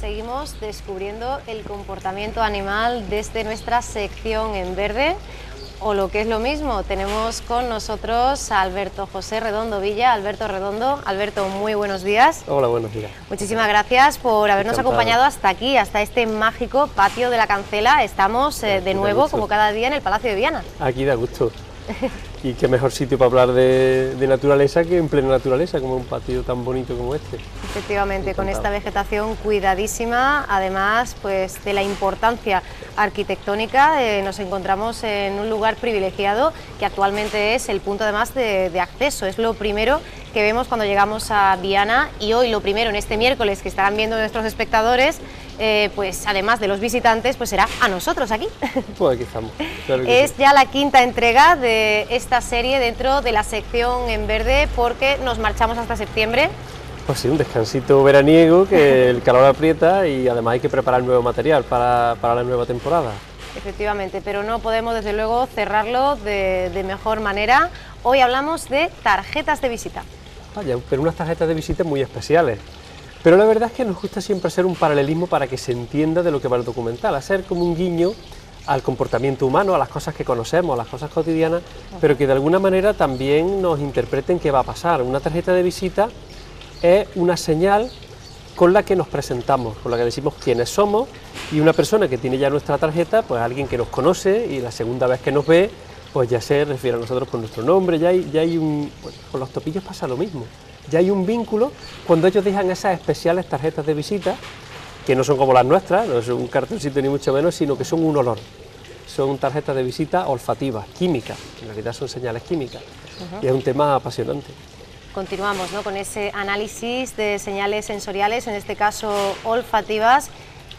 Seguimos descubriendo el comportamiento animal desde nuestra sección en verde, o lo que es lo mismo, tenemos con nosotros a Alberto José Redondo Villa. Alberto Redondo, Alberto, muy buenos días. Hola, buenos días. Muchísimas gracias por habernos acompañado hasta aquí, hasta este mágico patio de la Cancela. Estamos de nuevo, como cada día, en el Palacio de Viana. Aquí da gusto. Y qué mejor sitio para hablar de naturaleza que en plena naturaleza, como un patio tan bonito como este. Efectivamente, con esta vegetación cuidadísima, además pues de la importancia arquitectónica, nos encontramos en un lugar privilegiado que actualmente es el punto además de acceso, es lo primero que vemos cuando llegamos a Viana, y hoy lo primero en este miércoles que estarán viendo nuestros espectadores, pues además de los visitantes, pues será a nosotros aquí. Pues aquí estamos. Claro que es sí. ya la quinta entrega de esta serie dentro de la sección en verde, porque nos marchamos hasta septiembre. Pues sí, un descansito veraniego, que el calor aprieta y además hay que preparar nuevo material para la nueva temporada. Efectivamente, pero no podemos desde luego cerrarlo de mejor manera. Hoy hablamos de tarjetas de visita. Vaya, pero unas tarjetas de visita muy especiales. Pero la verdad es que nos gusta siempre hacer un paralelismo para que se entienda de lo que va el documental, hacer como un guiño al comportamiento humano, a las cosas que conocemos, a las cosas cotidianas, pero que de alguna manera también nos interpreten qué va a pasar. Una tarjeta de visita es una señal con la que nos presentamos, con la que decimos quiénes somos, y una persona que tiene ya nuestra tarjeta, pues alguien que nos conoce y la segunda vez que nos ve, pues ya se refiere a nosotros por nuestro nombre. Ya hay un... Bueno, con los topillos pasa lo mismo, ya hay un vínculo cuando ellos dejan esas especiales tarjetas de visita, que no son como las nuestras, no son un cartoncito ni mucho menos, sino que son un olor. Son tarjetas de visita olfativas, químicas, en realidad son señales químicas, y es un tema apasionante. Continuamos, ¿no?, con ese análisis de señales sensoriales, en este caso olfativas,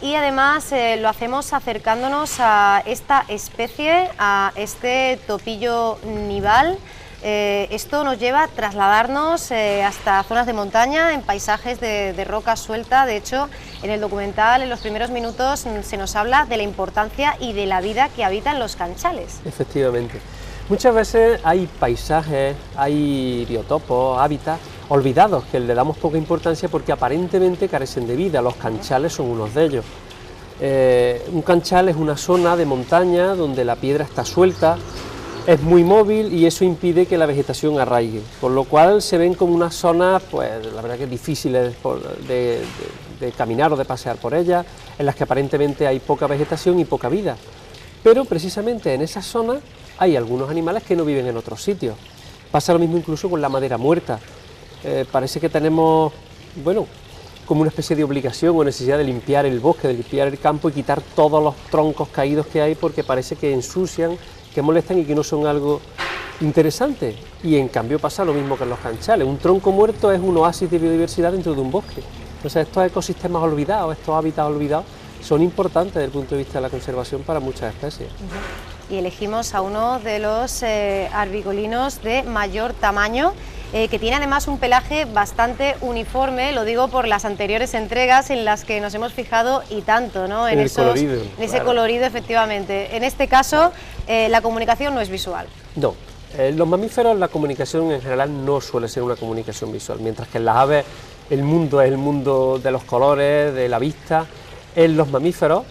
y además lo hacemos acercándonos a esta especie, a este topillo nival. Esto nos lleva a trasladarnos hasta zonas de montaña, en paisajes de roca suelta. De hecho, en el documental, en los primeros minutos, se nos habla de la importancia y de la vida que habitan los canchales. Efectivamente. Muchas veces hay paisajes, hay biotopos, hábitats olvidados, que le damos poca importancia porque aparentemente carecen de vida. Los canchales son unos de ellos. Un canchal es una zona de montaña donde la piedra está suelta, es muy móvil y eso impide que la vegetación arraigue, con lo cual se ven como unas zonas, pues la verdad que difíciles de caminar o de pasear por ellas, en las que aparentemente hay poca vegetación y poca vida. Pero precisamente en esas zonas hay algunos animales que no viven en otros sitios. Pasa lo mismo incluso con la madera muerta. Parece que tenemos, bueno, como una especie de obligación o necesidad de limpiar el bosque, de limpiar el campo y quitar todos los troncos caídos que hay, porque parece que ensucian, que molestan y que no son algo interesante. Y en cambio pasa lo mismo que en los canchales. Un tronco muerto es un oasis de biodiversidad dentro de un bosque. Entonces estos ecosistemas olvidados, estos hábitats olvidados, son importantes desde el punto de vista de la conservación para muchas especies. Y elegimos a uno de los arbigolinos de mayor tamaño, que tiene además un pelaje bastante uniforme, lo digo por las anteriores entregas en las que nos hemos fijado y tanto, ¿no?, en ese claro. colorido, efectivamente. En este caso, la comunicación no es visual. No, los mamíferos, la comunicación en general no suele ser una comunicación visual, mientras que en las aves el mundo es el mundo de los colores, de la vista. En los mamíferos,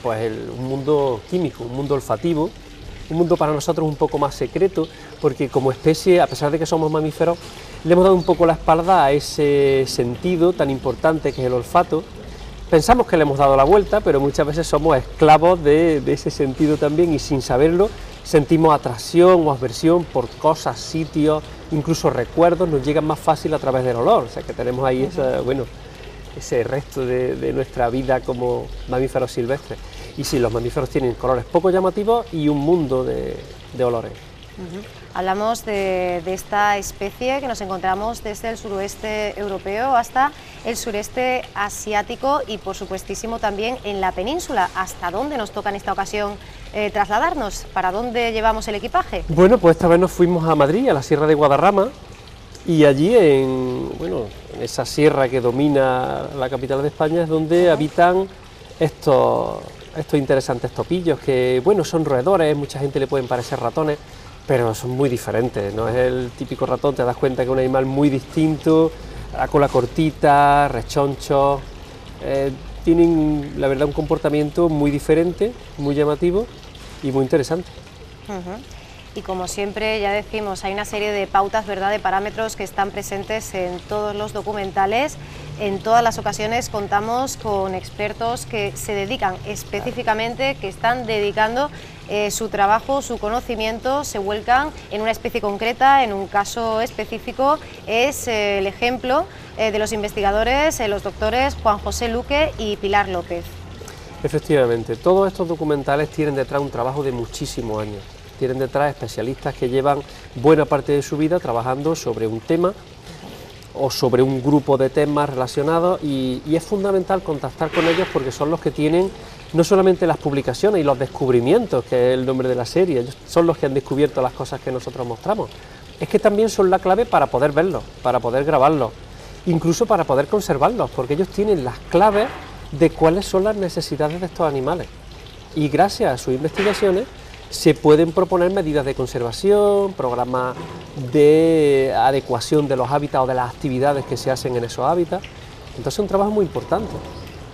pues un mundo químico, un mundo olfativo, un mundo para nosotros un poco más secreto, porque como especie, a pesar de que somos mamíferos, le hemos dado un poco la espalda a ese sentido tan importante que es el olfato. Pensamos que le hemos dado la vuelta, pero muchas veces somos esclavos de ese sentido también, y sin saberlo sentimos atracción o aversión por cosas, sitios, incluso recuerdos, nos llegan más fácil a través del olor. O sea que tenemos ahí ese resto de nuestra vida como mamíferos silvestres. Y sí, los mamíferos tienen colores poco llamativos y un mundo de olores. Hablamos de esta especie que nos encontramos desde el suroeste europeo hasta el sureste asiático y por supuestísimo también en la península. ¿Hasta dónde nos toca en esta ocasión trasladarnos? ¿Para dónde llevamos el equipaje? Bueno, pues esta vez nos fuimos a Madrid, a la Sierra de Guadarrama, y allí en esa sierra que domina la capital de España es donde habitan estos interesantes topillos que, bueno, son roedores, mucha gente le pueden parecer ratones, pero son muy diferentes, no es el típico ratón, te das cuenta que es un animal muy distinto, la cola cortita, rechoncho, tienen, la verdad, un comportamiento muy diferente, muy llamativo y muy interesante. Y como siempre, ya decimos, hay una serie de pautas, ¿verdad?, de parámetros que están presentes en todos los documentales. En todas las ocasiones contamos con expertos que se dedican específicamente, que están dedicando su trabajo, su conocimiento, se vuelcan en una especie concreta, en un caso específico. Es el ejemplo de los investigadores, los doctores Juan José Luque y Pilar López. Efectivamente, todos estos documentales tienen detrás un trabajo de muchísimos años. Tienen detrás especialistas que llevan buena parte de su vida trabajando sobre un tema o sobre un grupo de temas relacionados y es fundamental contactar con ellos porque son los que tienen no solamente las publicaciones y los descubrimientos, que es el nombre de la serie, ellos son los que han descubierto las cosas que nosotros mostramos, es que también son la clave para poder verlos, para poder grabarlos, incluso para poder conservarlos, porque ellos tienen las claves de cuáles son las necesidades de estos animales y gracias a sus investigaciones se pueden proponer medidas de conservación, programas de adecuación de los hábitats o de las actividades que se hacen en esos hábitats. Entonces es un trabajo muy importante.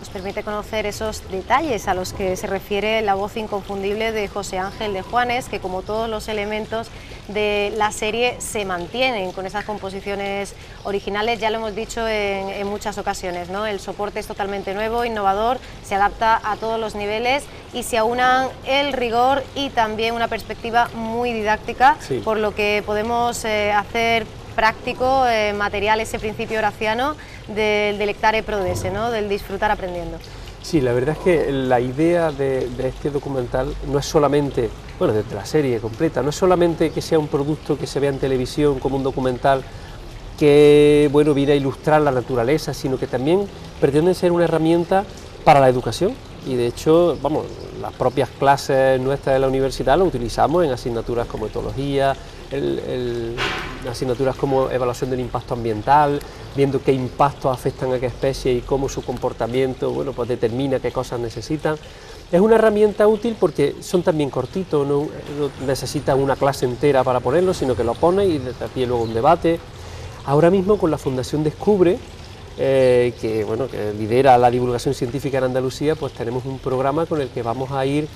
Nos permite conocer esos detalles a los que se refiere la voz inconfundible de José Ángel de Juanes, que como todos los elementos de la serie se mantienen con esas composiciones originales, ya lo hemos dicho en muchas ocasiones, ¿no? El soporte es totalmente nuevo, innovador, se adapta a todos los niveles y se aunan el rigor y también una perspectiva muy didáctica, sí, por lo que podemos hacer práctico, material, ese principio horaciano del lectare prodesse, ¿no?, del disfrutar aprendiendo. Sí, la verdad es que la idea de este documental no es solamente, bueno, desde la serie completa, no es solamente que sea un producto que se vea en televisión como un documental que, bueno, viene a ilustrar la naturaleza, sino que también pretende ser una herramienta para la educación y de hecho, vamos, las propias clases nuestras de la universidad lo utilizamos en asignaturas como etología, asignaturas como evaluación del impacto ambiental, viendo qué impactos afectan a qué especie y cómo su comportamiento, bueno, pues determina qué cosas necesitan. Es una herramienta útil porque son también cortitos, no necesitan una clase entera para ponerlo, sino que lo pone y de aquí luego un debate. Ahora mismo con la Fundación Descubre, que lidera la divulgación científica en Andalucía, pues tenemos un programa con el que vamos a ir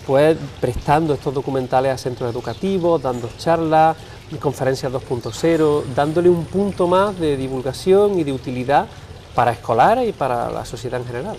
pues prestando estos documentales a centros educativos, dando charlas, conferencias 2.0, dándole un punto más de divulgación y de utilidad para escolares y para la sociedad en general.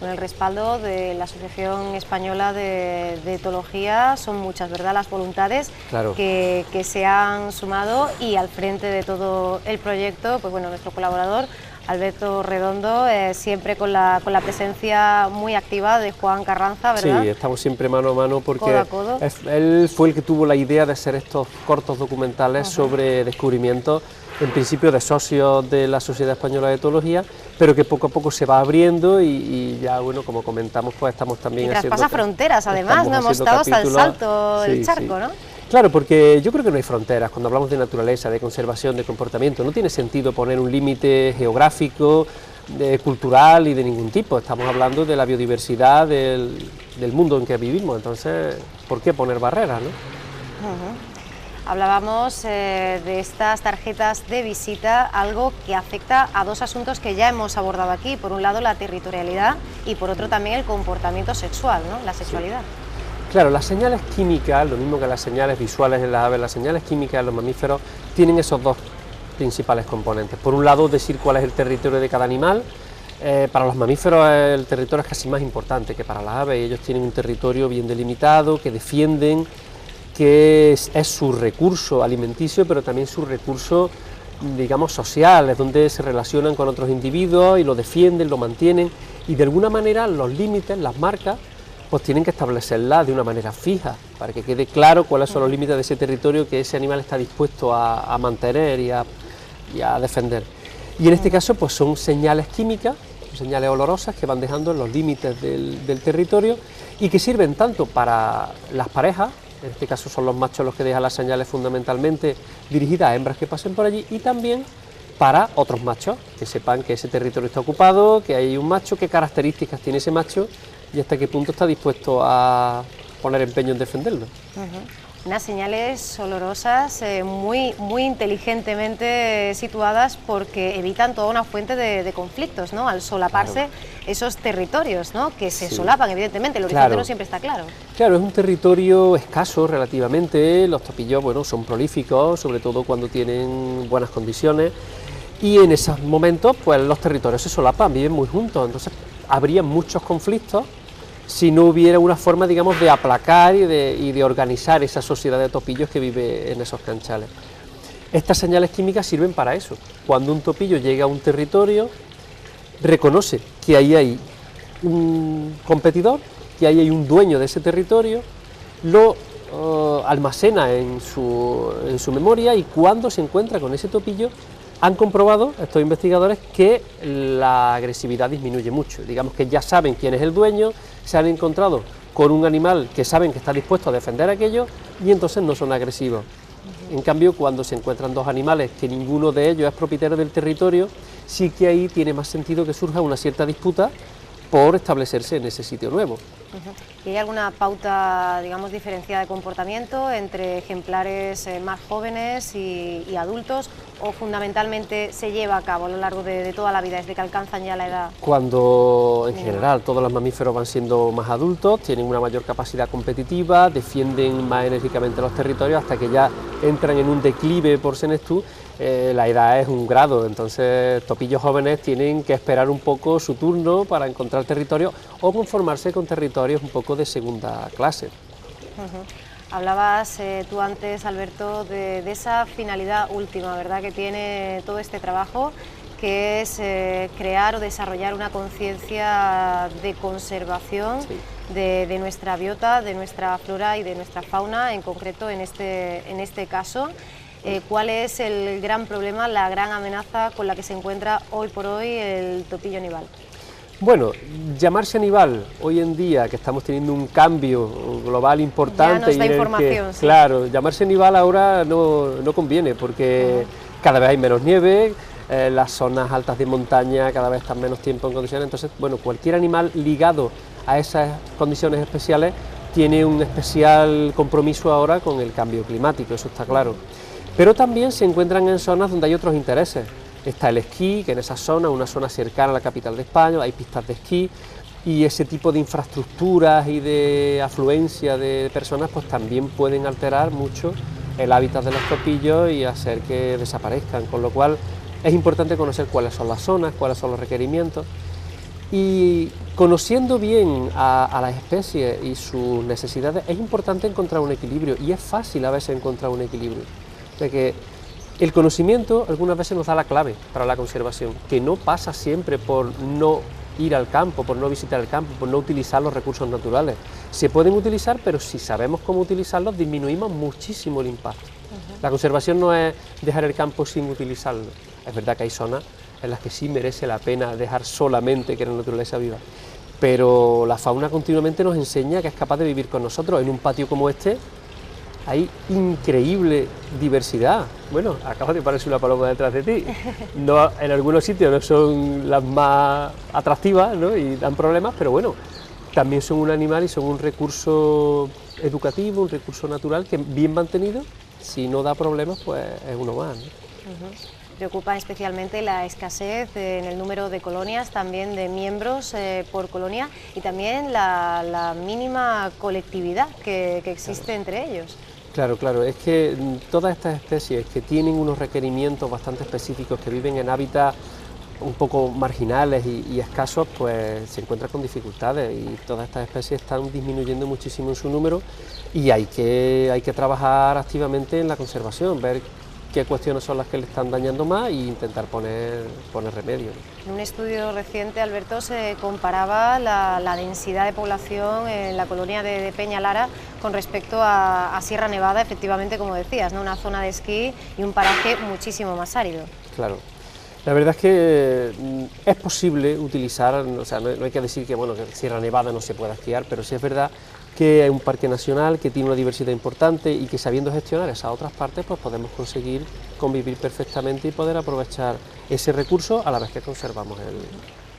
Con el respaldo de la Asociación Española de Etología, son muchas, ¿verdad?, las voluntades, claro, que se han sumado y al frente de todo el proyecto, pues bueno, nuestro colaborador Alberto Redondo, siempre con la presencia muy activa de Juan Carranza, ¿verdad? Sí, estamos siempre mano a mano porque codo a codo. Él fue el que tuvo la idea de hacer estos cortos documentales sobre descubrimientos, en principio de socios de la Sociedad Española de Etología, pero que poco a poco se va abriendo y ya, bueno, como comentamos, pues estamos también haciendo... Y traspasa fronteras, además, no hemos dado hasta el salto del charco, ¿no? Claro, porque yo creo que no hay fronteras, cuando hablamos de naturaleza, de conservación, de comportamiento, no tiene sentido poner un límite geográfico, cultural y de ningún tipo, estamos hablando de la biodiversidad del mundo en que vivimos, entonces, ¿por qué poner barreras, no? Hablábamos de estas tarjetas de visita, algo que afecta a dos asuntos que ya hemos abordado aquí, por un lado la territorialidad y por otro también el comportamiento sexual, ¿no?, la sexualidad. Sí. Claro, las señales químicas, lo mismo que las señales visuales en las aves, las señales químicas en los mamíferos tienen esos dos principales componentes. Por un lado, decir cuál es el territorio de cada animal. Para los mamíferos el territorio es casi más importante que para las aves. Ellos tienen un territorio bien delimitado, que defienden, que es su recurso alimenticio, pero también su recurso, digamos, social, es donde se relacionan con otros individuos y lo defienden, lo mantienen, y de alguna manera los límites, las marcas, pues tienen que establecerlas de una manera fija, para que quede claro cuáles son los límites de ese territorio que ese animal está dispuesto a mantener y a defender. Y en este caso pues son señales químicas, señales olorosas que van dejando en los límites del territorio y que sirven tanto para las parejas, en este caso son los machos los que dejan las señales fundamentalmente dirigidas a hembras que pasen por allí, y también para otros machos, que sepan que ese territorio está ocupado, que hay un macho, qué características tiene ese macho y hasta qué punto está dispuesto a poner empeño en defenderlo. unas señales olorosas muy inteligentemente situadas, porque evitan toda una fuente de conflictos, ¿no? Al solaparse esos territorios, ¿no? Que se solapan, evidentemente, el horizonte no siempre está claro. Claro, es un territorio escaso relativamente, los topillos, bueno, son prolíficos, sobre todo cuando tienen buenas condiciones, y en esos momentos, pues los territorios se solapan, viven muy juntos, entonces habría muchos conflictos si no hubiera una forma, digamos, de aplacar y de organizar esa sociedad de topillos que vive en esos canchales. Estas señales químicas sirven para eso. Cuando un topillo llega a un territorio, reconoce que ahí hay un competidor, que ahí hay un dueño de ese territorio, lo almacena en su memoria, y cuando se encuentra con ese topillo, han comprobado estos investigadores que la agresividad disminuye mucho. Digamos que ya saben quién es el dueño, se han encontrado con un animal que saben que está dispuesto a defender aquello, y entonces no son agresivos. En cambio, cuando se encuentran dos animales que ninguno de ellos es propietario del territorio, sí que ahí tiene más sentido que surja una cierta disputa por establecerse en ese sitio nuevo. ¿Y hay alguna pauta, digamos, diferenciada de comportamiento entre ejemplares más jóvenes y adultos, o fundamentalmente se lleva a cabo a lo largo de toda la vida, desde que alcanzan ya la edad? Cuando en general todos los mamíferos van siendo más adultos, tienen una mayor capacidad competitiva, defienden más enérgicamente los territorios, hasta que ya entran en un declive por senectud. La edad es un grado, entonces topillos jóvenes tienen que esperar un poco su turno para encontrar territorio o conformarse con territorios un poco de segunda clase. Hablabas tú antes, Alberto, de esa finalidad última, ¿verdad?, que tiene todo este trabajo, que es crear o desarrollar una conciencia de conservación de nuestra biota, de nuestra flora y de nuestra fauna, en concreto en este caso. ¿Cuál es el gran problema, la gran amenaza con la que se encuentra hoy por hoy el topillo nival? Bueno, llamarse nival hoy en día, que estamos teniendo un cambio global importante, ya nos da información, sí. Claro, llamarse nival ahora no conviene, porque cada vez hay menos nieve, las zonas altas de montaña cada vez están menos tiempo en condiciones, entonces, bueno, cualquier animal ligado a esas condiciones especiales tiene un especial compromiso ahora con el cambio climático, eso está claro. Pero también se encuentran en zonas donde hay otros intereses. Está el esquí, que en esa zona, una zona cercana a la capital de España, hay pistas de esquí, y ese tipo de infraestructuras y de afluencia de personas pues también pueden alterar mucho el hábitat de los topillos y hacer que desaparezcan, con lo cual es importante conocer cuáles son las zonas, cuáles son los requerimientos, y conociendo bien a las especies y sus necesidades es importante encontrar un equilibrio, y es fácil a veces encontrar un equilibrio. O sea que el conocimiento algunas veces nos da la clave para la conservación, que no pasa siempre por no ir al campo, por no visitar el campo, por no utilizar los recursos naturales. Se pueden utilizar, pero si sabemos cómo utilizarlos, disminuimos muchísimo el impacto. La conservación no es dejar el campo sin utilizarlo. Es verdad que hay zonas en las que sí merece la pena dejar solamente que la naturaleza viva, pero la fauna continuamente nos enseña que es capaz de vivir con nosotros. En un patio como este hay increíble diversidad. Bueno, acaba de aparecer una paloma detrás de ti. No, en algunos sitios no son las más atractivas, ¿no?, y dan problemas, pero bueno, también son un animal y son un recurso educativo, un recurso natural que bien mantenido, si no da problemas, pues es uno más, ¿no? Preocupa especialmente la escasez en el número de colonias, también de miembros por colonia, y también la mínima colectividad que existe entre ellos. Claro, es que todas estas especies que tienen unos requerimientos bastante específicos, que viven en hábitats un poco marginales y escasos, pues se encuentran con dificultades, y todas estas especies están disminuyendo muchísimo en su número, y hay que trabajar activamente en la conservación, ver qué cuestiones son las que le están dañando más e intentar poner remedio. En un estudio reciente, Alberto, se comparaba la densidad de población en la colonia de Peñalara con respecto a Sierra Nevada, efectivamente, como decías, ¿no?, una zona de esquí y un paraje muchísimo más árido. Claro. La verdad es que es posible utilizar, o sea, no hay que decir que, bueno, que en Sierra Nevada no se pueda esquiar, pero sí es verdad que es un parque nacional que tiene una diversidad importante y que, sabiendo gestionar esas otras partes, pues podemos conseguir convivir perfectamente y poder aprovechar ese recurso a la vez que conservamos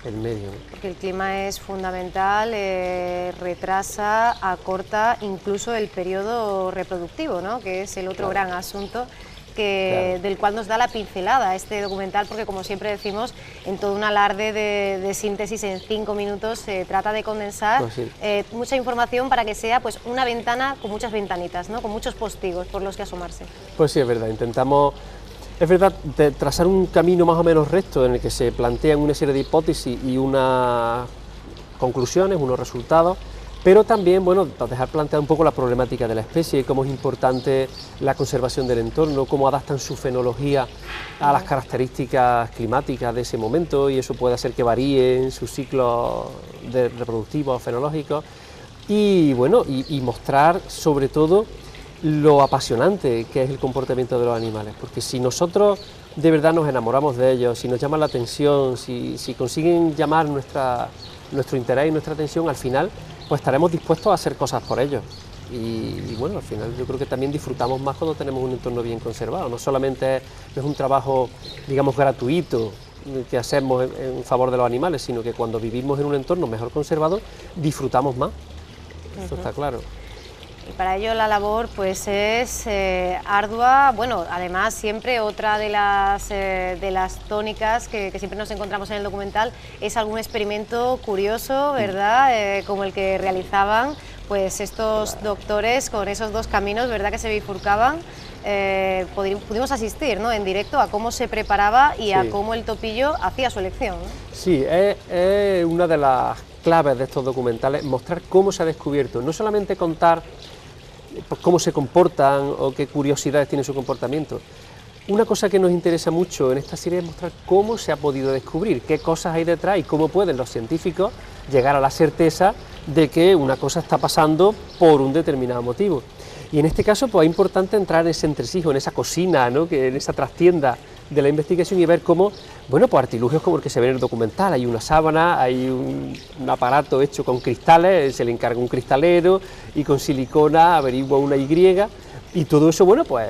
el medio, ¿no? Porque el clima es fundamental, retrasa, acorta incluso el periodo reproductivo, ¿no? Que es el otro gran asunto del cual nos da la pincelada este documental, porque como siempre decimos, en todo un alarde de síntesis en 5 minutos se trata de condensar mucha información para que sea pues una ventana con muchas ventanitas, ¿no? Con muchos postigos por los que asomarse. Pues sí, es verdad, intentamos, es verdad, trazar un camino más o menos recto en el que se plantean una serie de hipótesis y unas conclusiones, unos resultados, pero también, bueno, para dejar planteada un poco la problemática de la especie, cómo es importante la conservación del entorno, cómo adaptan su fenología a las características climáticas de ese momento, y eso puede hacer que varíen sus ciclos reproductivos, fenológicos, y bueno, y mostrar sobre todo lo apasionante que es el comportamiento de los animales, porque si nosotros de verdad nos enamoramos de ellos, si nos llaman la atención, si consiguen llamar nuestro interés y nuestra atención, al final pues estaremos dispuestos a hacer cosas por ellos. Y bueno, al final yo creo que también disfrutamos más cuando tenemos un entorno bien conservado. No solamente es un trabajo, digamos, gratuito que hacemos en favor de los animales, sino que cuando vivimos en un entorno mejor conservado, disfrutamos más. Eso está claro. Y para ello la labor pues es ardua. Bueno, además siempre otra de las tónicas que siempre nos encontramos en el documental es algún experimento curioso, ¿verdad? Como el que realizaban pues estos doctores con esos dos caminos, ¿verdad?, que se bifurcaban. Pudimos asistir, ¿no?, en directo a cómo se preparaba y a cómo el topillo hacía su elección, ¿no? Sí, es una de las claves de estos documentales, mostrar cómo se ha descubierto, no solamente contar pues, cómo se comportan o qué curiosidades tiene su comportamiento. Una cosa que nos interesa mucho en esta serie es mostrar cómo se ha podido descubrir, qué cosas hay detrás y cómo pueden los científicos llegar a la certeza de que una cosa está pasando por un determinado motivo. Y en este caso pues es importante entrar en ese entresijo, en esa cocina, ¿no?, en esa trastienda de la investigación y ver cómo, bueno, pues artilugios como el que se ve en el documental, hay una sábana, hay un aparato hecho con cristales, se le encarga un cristalero y con silicona averigua una Y, y todo eso, bueno, pues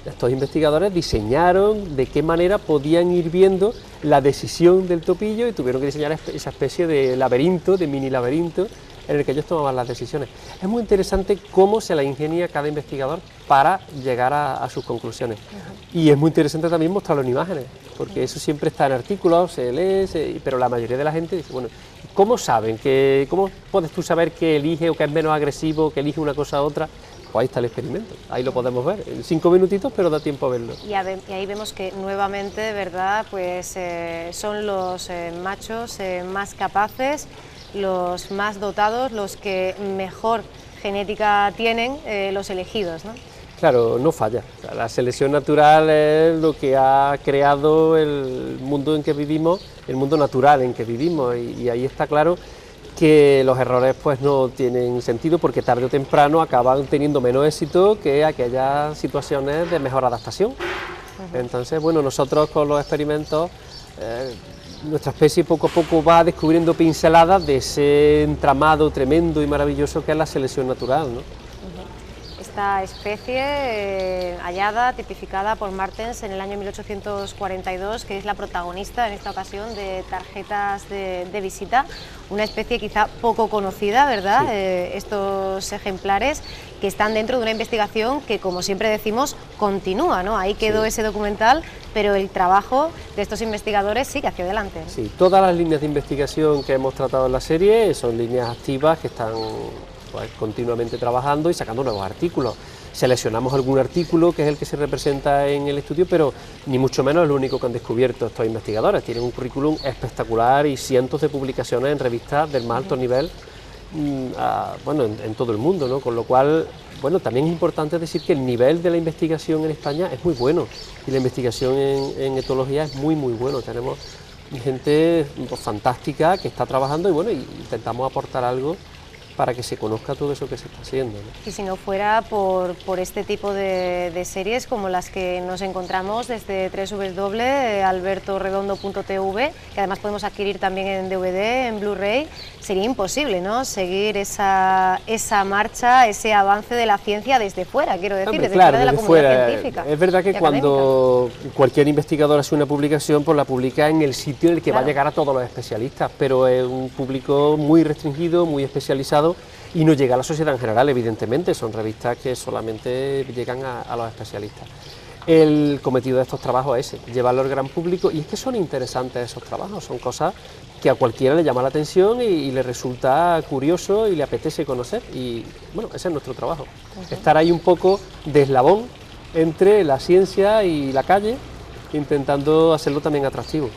estos investigadores diseñaron de qué manera podían ir viendo la decisión del topillo y tuvieron que diseñar esa especie de laberinto, de mini laberinto, en el que ellos tomaban las decisiones. Es muy interesante cómo se la ingenia cada investigador para llegar a sus conclusiones. Y es muy interesante también mostrarlo en imágenes, porque eso siempre está en artículos, se lee, pero la mayoría de la gente dice, bueno, ¿cómo saben? ¿Cómo puedes tú saber que elige o que es menos agresivo, que elige una cosa u otra? Pues ahí está el experimento, ahí lo podemos ver, en 5 minutitos, pero da tiempo a verlo. Y ahí vemos que nuevamente, ¿verdad?, pues son los machos más capaces, los más dotados, los que mejor genética tienen, los elegidos, ¿no? Claro, no falla. O sea, la selección natural es lo que ha creado el mundo en que vivimos, el mundo natural en que vivimos, y ahí está claro que los errores pues no tienen sentido, porque tarde o temprano acaban teniendo menos éxito que aquellas situaciones de mejor adaptación. Entonces, bueno, nosotros con los experimentos, nuestra especie poco a poco va descubriendo pinceladas de ese entramado tremendo y maravilloso que es la selección natural, ¿no? Esta especie hallada, tipificada por Martens en el año 1842, que es la protagonista en esta ocasión de Tarjetas de Visita, una especie quizá poco conocida, ¿verdad? Sí. Estos ejemplares que están dentro de una investigación que, como siempre decimos, continúa, ¿no? Ahí quedó ese documental, pero el trabajo de estos investigadores sigue hacia adelante, ¿no? Sí, todas las líneas de investigación que hemos tratado en la serie son líneas activas que están pues, continuamente trabajando y sacando nuevos artículos. Seleccionamos algún artículo que es el que se representa en el estudio, pero ni mucho menos es lo único que han descubierto estos investigadores. Tienen un currículum espectacular y cientos de publicaciones en revistas del más alto nivel, bueno, en todo el mundo, ¿no? Con lo cual, bueno, también es importante decir que el nivel de la investigación en España es muy bueno y la investigación en etología es muy bueno. Tenemos gente pues, fantástica que está trabajando y bueno, intentamos aportar algo para que se conozca todo eso que se está haciendo, ¿no? Y si no fuera por este tipo de series como las que nos encontramos desde www.albertoredondo.tv, que además podemos adquirir también en DVD, en Blu-ray, sería imposible, ¿no?, seguir esa marcha, ese avance de la ciencia desde fuera, quiero decir, Hombre, desde claro, fuera de la desde comunidad fuera. científica. Es verdad que cuando cualquier investigador hace una publicación, pues la publica en el sitio en el que va a llegar a todos los especialistas, pero es un público muy restringido, muy especializado, y no llega a la sociedad en general, evidentemente, son revistas que solamente llegan a los especialistas. El cometido de estos trabajos es ese, llevarlo al gran público, y es que son interesantes esos trabajos, son cosas que a cualquiera le llama la atención y le resulta curioso y le apetece conocer, y bueno, ese es nuestro trabajo, estar ahí un poco de eslabón entre la ciencia y la calle, intentando hacerlo también atractivo.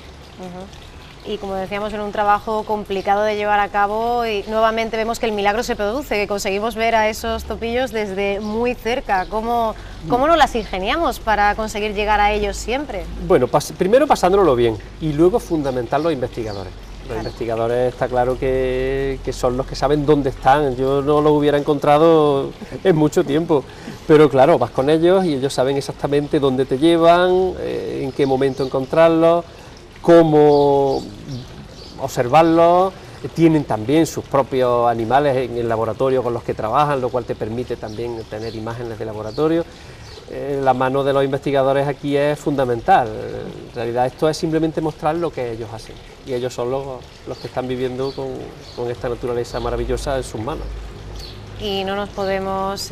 Y como decíamos, en un trabajo complicado de llevar a cabo, y nuevamente vemos que el milagro se produce, que conseguimos ver a esos topillos desde muy cerca. ¿Cómo nos las ingeniamos para conseguir llegar a ellos siempre? Bueno, primero pasándolo bien, y luego fundamental los investigadores. Los investigadores está claro que son los que saben dónde están. Yo no los hubiera encontrado en mucho tiempo, pero claro, vas con ellos y ellos saben exactamente dónde te llevan, en qué momento encontrarlos, cómo observarlos. Tienen también sus propios animales en el laboratorio con los que trabajan, lo cual te permite también tener imágenes de laboratorio. La mano de los investigadores aquí es fundamental. En realidad esto es simplemente mostrar lo que ellos hacen, y ellos son los que están viviendo con esta naturaleza maravillosa en sus manos. Y no nos podemos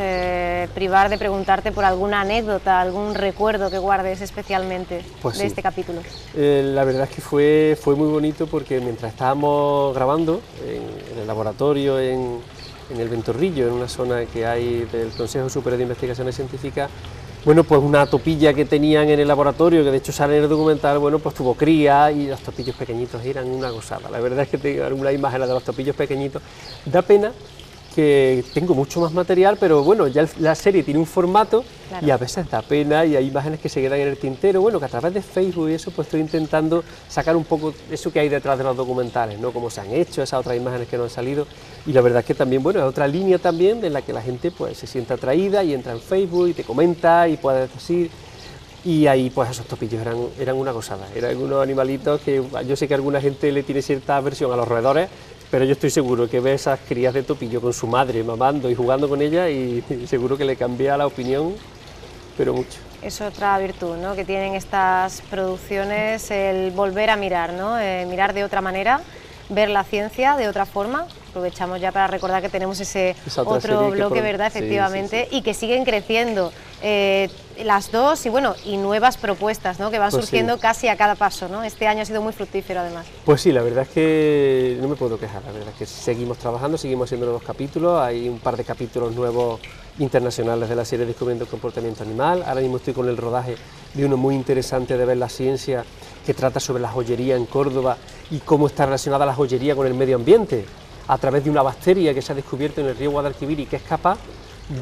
privar de preguntarte por alguna anécdota, algún recuerdo que guardes especialmente de este capítulo. La verdad es que fue muy bonito, porque mientras estábamos grabando en el laboratorio, en el Ventorrillo, en una zona que hay del Consejo Superior de Investigaciones Científicas, bueno, pues una topilla que tenían en el laboratorio, que de hecho sale en el documental, bueno, pues tuvo cría, y los topillos pequeñitos eran una gozada. La verdad es que tengo alguna imagen de los topillos pequeñitos. Da pena que tengo mucho más material, pero bueno, ya la serie tiene un formato, y a veces da pena, y hay imágenes que se quedan en el tintero. Bueno, que a través de Facebook y eso, pues estoy intentando sacar un poco eso que hay detrás de los documentales, ¿no?, cómo se han hecho, esas otras imágenes que no han salido, y la verdad es que también, bueno, es otra línea también en la que la gente pues se siente atraída y entra en Facebook y te comenta y puede decir. Y ahí pues esos topillos eran una gozada, eran unos animalitos que yo sé que a alguna gente le tiene cierta aversión a los roedores, pero yo estoy seguro que ve esas crías de topillo con su madre mamando y jugando con ella, y seguro que le cambia la opinión, pero mucho. Es otra virtud, ¿no?, que tienen estas producciones, el volver a mirar, ¿no?, mirar de otra manera, ver la ciencia de otra forma. Aprovechamos ya para recordar que tenemos ese otro bloque, ¿verdad?, efectivamente, y que siguen creciendo las dos, y bueno, y nuevas propuestas, ¿no?, que van surgiendo casi a cada paso, ¿no? Este año ha sido muy fructífero, además. Pues sí, la verdad es que no me puedo quejar, la verdad es que seguimos trabajando, seguimos haciendo nuevos capítulos, hay un par de capítulos nuevos internacionales de la serie Descubriendo el Comportamiento Animal. Ahora mismo estoy con el rodaje de uno muy interesante de ver la ciencia, que trata sobre la joyería en Córdoba y cómo está relacionada la joyería con el medio ambiente, a través de una bacteria que se ha descubierto en el río Guadalquivir y que es capaz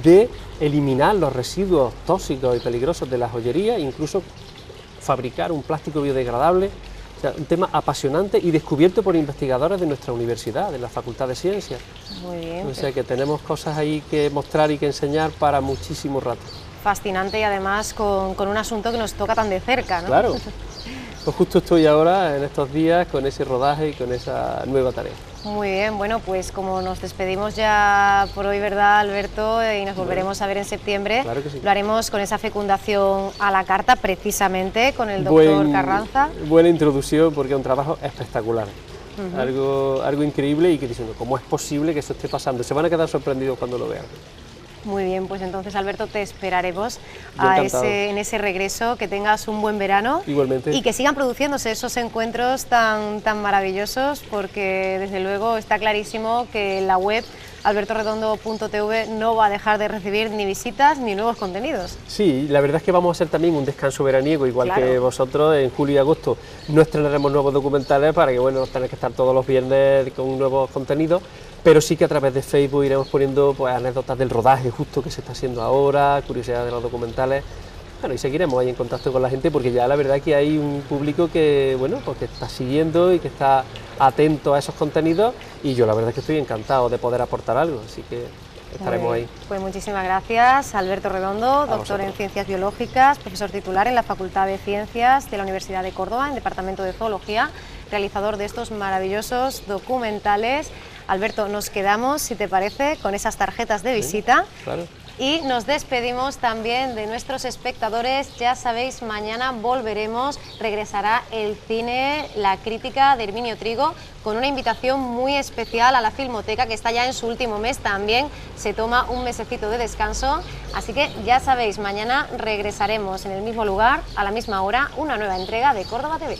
de eliminar los residuos tóxicos y peligrosos de la joyería, e incluso fabricar un plástico biodegradable. O sea, un tema apasionante y descubierto por investigadores de nuestra universidad, de la Facultad de Ciencias. Muy bien. O sea que tenemos cosas ahí que mostrar y que enseñar para muchísimo rato. Fascinante, y además con un asunto que nos toca tan de cerca, ¿no? Claro. Pues justo estoy ahora, en estos días, con ese rodaje y con esa nueva tarea. Muy bien, bueno, pues como nos despedimos ya por hoy, ¿verdad, Alberto? Y nos volveremos a ver en septiembre. Claro que sí. Lo haremos con esa fecundación a la carta, precisamente, con el doctor Carranza. Buena introducción, porque es un trabajo espectacular. Algo increíble, y que diciendo, ¿cómo es posible que esto esté pasando? Se van a quedar sorprendidos cuando lo vean. Muy bien, pues entonces, Alberto, te esperaremos en ese regreso, que tengas un buen verano. Igualmente. Y que sigan produciéndose esos encuentros tan maravillosos, porque desde luego está clarísimo que la web albertoredondo.tv no va a dejar de recibir ni visitas ni nuevos contenidos. Sí, la verdad es que vamos a hacer también un descanso veraniego, igual que vosotros. En julio y agosto no estrenaremos nuevos documentales, para que bueno, no tengáis que estar todos los viernes con nuevos contenidos, pero sí que a través de Facebook iremos poniendo pues anécdotas del rodaje justo que se está haciendo ahora, curiosidades de los documentales. Bueno, y seguiremos ahí en contacto con la gente, porque ya la verdad que hay un público que, bueno, pues que está siguiendo y que está atento a esos contenidos, y yo la verdad es que estoy encantado de poder aportar algo, así que estaremos ahí. Pues muchísimas gracias, Alberto Redondo, doctor en Ciencias Biológicas, profesor titular en la Facultad de Ciencias de la Universidad de Córdoba, en Departamento de Zoología, realizador de estos maravillosos documentales. Alberto, nos quedamos, si te parece, con esas tarjetas de visita. Sí, claro. Y nos despedimos también de nuestros espectadores. Ya sabéis, mañana volveremos, regresará el cine, la crítica de Herminio Trigo, con una invitación muy especial a la Filmoteca, que está ya en su último mes, también se toma un mesecito de descanso. Así que ya sabéis, mañana regresaremos en el mismo lugar, a la misma hora, una nueva entrega de Córdoba TV.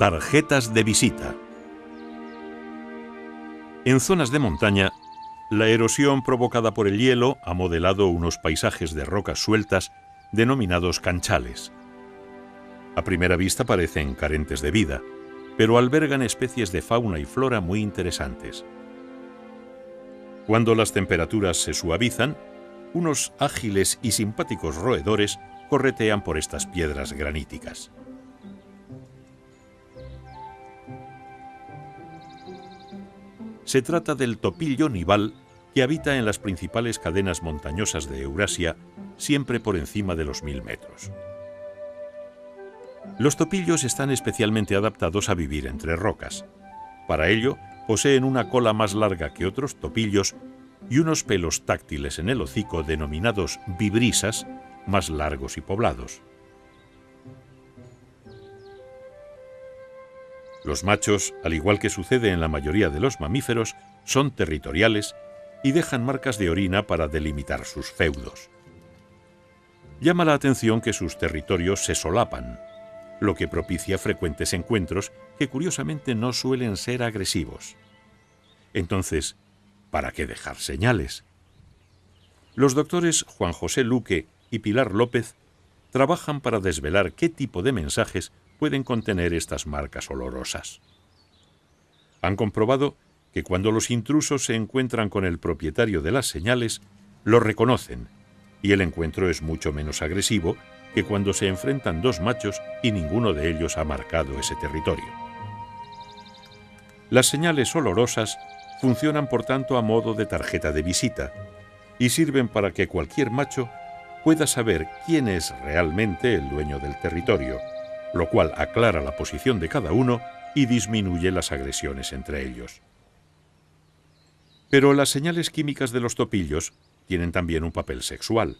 Tarjetas de visita. En zonas de montaña, la erosión provocada por el hielo ha modelado unos paisajes de rocas sueltas denominados canchales. A primera vista parecen carentes de vida, pero albergan especies de fauna y flora muy interesantes. Cuando las temperaturas se suavizan, unos ágiles y simpáticos roedores corretean por estas piedras graníticas. Se trata del topillo nival, que habita en las principales cadenas montañosas de Eurasia, siempre por encima de los 1000 metros. Los topillos están especialmente adaptados a vivir entre rocas. Para ello, poseen una cola más larga que otros topillos y unos pelos táctiles en el hocico denominados vibrisas, más largos y poblados. Los machos, al igual que sucede en la mayoría de los mamíferos, son territoriales y dejan marcas de orina para delimitar sus feudos. Llama la atención que sus territorios se solapan, lo que propicia frecuentes encuentros que curiosamente no suelen ser agresivos. Entonces, ¿para qué dejar señales? Los doctores Juan José Luque y Pilar López trabajan para desvelar qué tipo de mensajes pueden contener estas marcas olorosas. Han comprobado que cuando los intrusos se encuentran con el propietario de las señales, lo reconocen, y el encuentro es mucho menos agresivo que cuando se enfrentan dos machos y ninguno de ellos ha marcado ese territorio. Las señales olorosas funcionan por tanto a modo de tarjeta de visita y sirven para que cualquier macho pueda saber quién es realmente el dueño del territorio, lo cual aclara la posición de cada uno y disminuye las agresiones entre ellos. Pero las señales químicas de los topillos tienen también un papel sexual.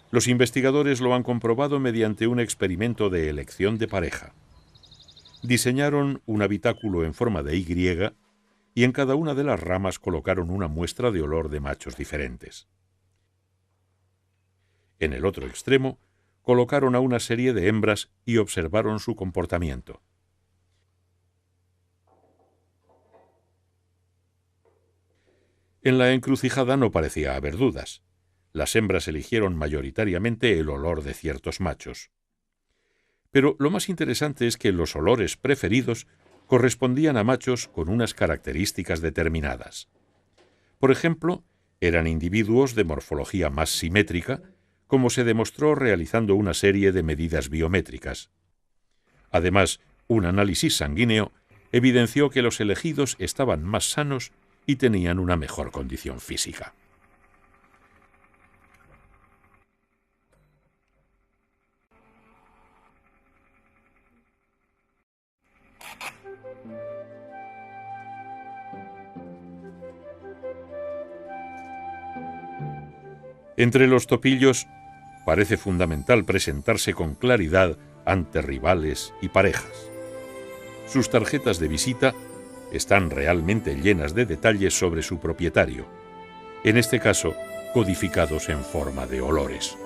Los investigadores lo han comprobado mediante un experimento de elección de pareja. Diseñaron un habitáculo en forma de Y y en cada una de las ramas colocaron una muestra de olor de machos diferentes. En el otro extremo, colocaron a una serie de hembras y observaron su comportamiento. En la encrucijada no parecía haber dudas. Las hembras eligieron mayoritariamente el olor de ciertos machos. Pero lo más interesante es que los olores preferidos correspondían a machos con unas características determinadas. Por ejemplo, eran individuos de morfología más simétrica, como se demostró realizando una serie de medidas biométricas. Además, un análisis sanguíneo evidenció que los elegidos estaban más sanos y tenían una mejor condición física. Entre los topillos, parece fundamental presentarse con claridad ante rivales y parejas. Sus tarjetas de visita están realmente llenas de detalles sobre su propietario, en este caso, codificados en forma de olores.